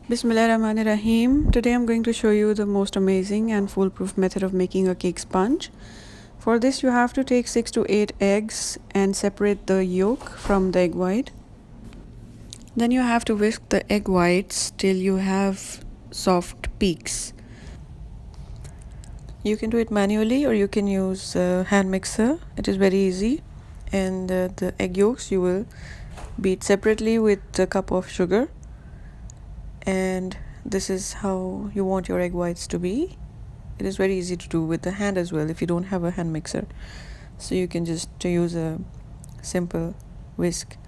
Bismillahirrahmanirrahim. Today I'm going to show you the most amazing and foolproof method of making a cake sponge. For this you have to take 6 to 8 eggs and separate the yolk from the egg white. Then you have to whisk the egg whites till you have soft peaks. You can do it manually or you can use a hand mixer. It is very easy. And the egg yolks you will beat separately with a cup of sugar. And this is how you want your egg whites to be. It is very easy to do with the hand as well if you don't have a hand mixer. So you can just use a simple whisk.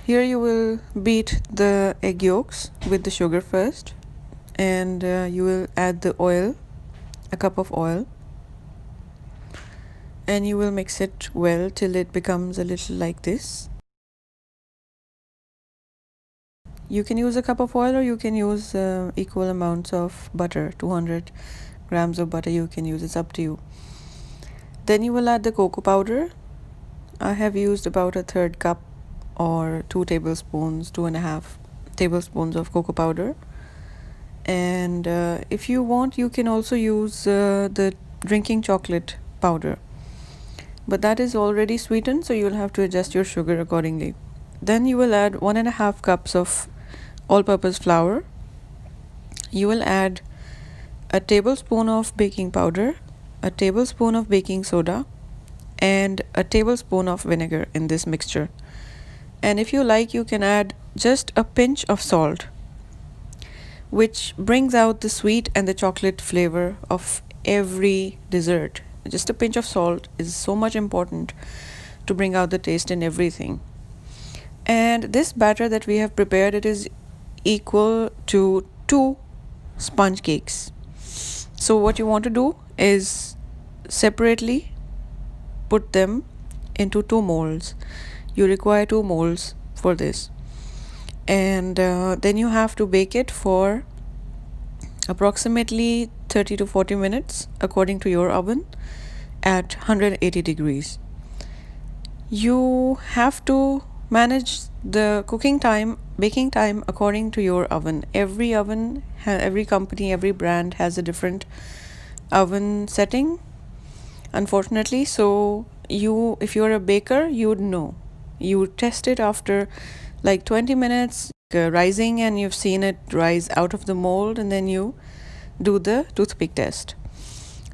Here you will beat the egg yolks with the sugar first, and you will add the oil, a cup of oil, and you will mix it well till it becomes a little like this. You can use a cup of oil or you can use equal amounts of butter, 200 grams of butter you can use, it's up to you. Then you will add the cocoa powder. I have used about a third cup or 2 tablespoons, 2.5 tablespoons of cocoa powder. And if you want, you can also use the drinking chocolate powder. But that is already sweetened, so you will have to adjust your sugar accordingly. Then you will add 1.5 cups of all-purpose flour. You will add a tablespoon of baking powder, a tablespoon of baking soda, and a tablespoon of vinegar in this mixture. And if you like, you can add just a pinch of salt, which brings out the sweet and the chocolate flavor of every dessert. Just a pinch of salt is so much important to bring out the taste in everything. And this batter that we have prepared, it is equal to 2 sponge cakes. So what you want to do is separately put them into 2 molds. You require 2 molds for this. And then you have to bake it for approximately 30 to 40 minutes according to your oven at 180 degrees. You have to manage the baking time according to your oven. Every oven, every company, every brand has a different oven setting, unfortunately. So if you're a baker, you would know. You would test it after like 20 minutes rising, and you've seen it rise out of the mold, and then you do the toothpick test.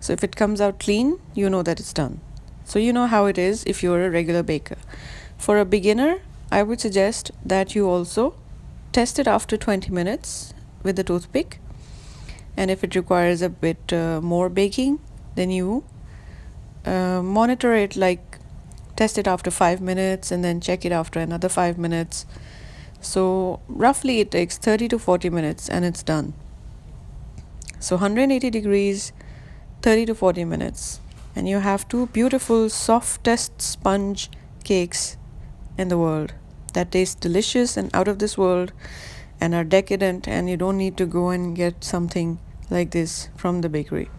So if it comes out clean, you know that it's done. So you know how it is if you're a regular baker. For a beginner, I would suggest that you also test it after 20 minutes with the toothpick. And if it requires a bit more baking, then you monitor it, like test it after 5 minutes and then check it after another 5 minutes. So roughly it takes 30 to 40 minutes and it's done. So 180 degrees, 30 to 40 minutes. And you have 2 beautiful softest sponge cakes in the world that taste delicious and out of this world and are decadent, and you don't need to go and get something like this from the bakery.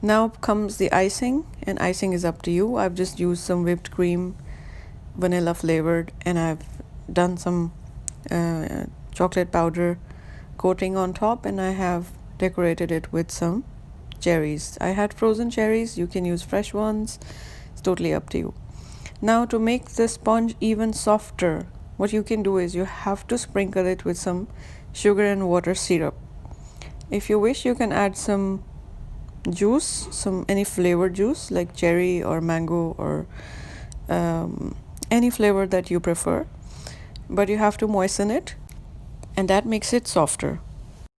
Now comes the icing, and icing is up to you. I've just used some whipped cream, vanilla flavored, and I've done some chocolate powder coating on top, and I have decorated it with some cherries. I had frozen cherries, you can use fresh ones, it's totally up to you. Now to make the sponge even softer, what you can do is you have to sprinkle it with some sugar and water syrup. If you wish, you can add some juice, any flavored juice like cherry or mango or any flavor that you prefer, but you have to moisten it, and that makes it softer.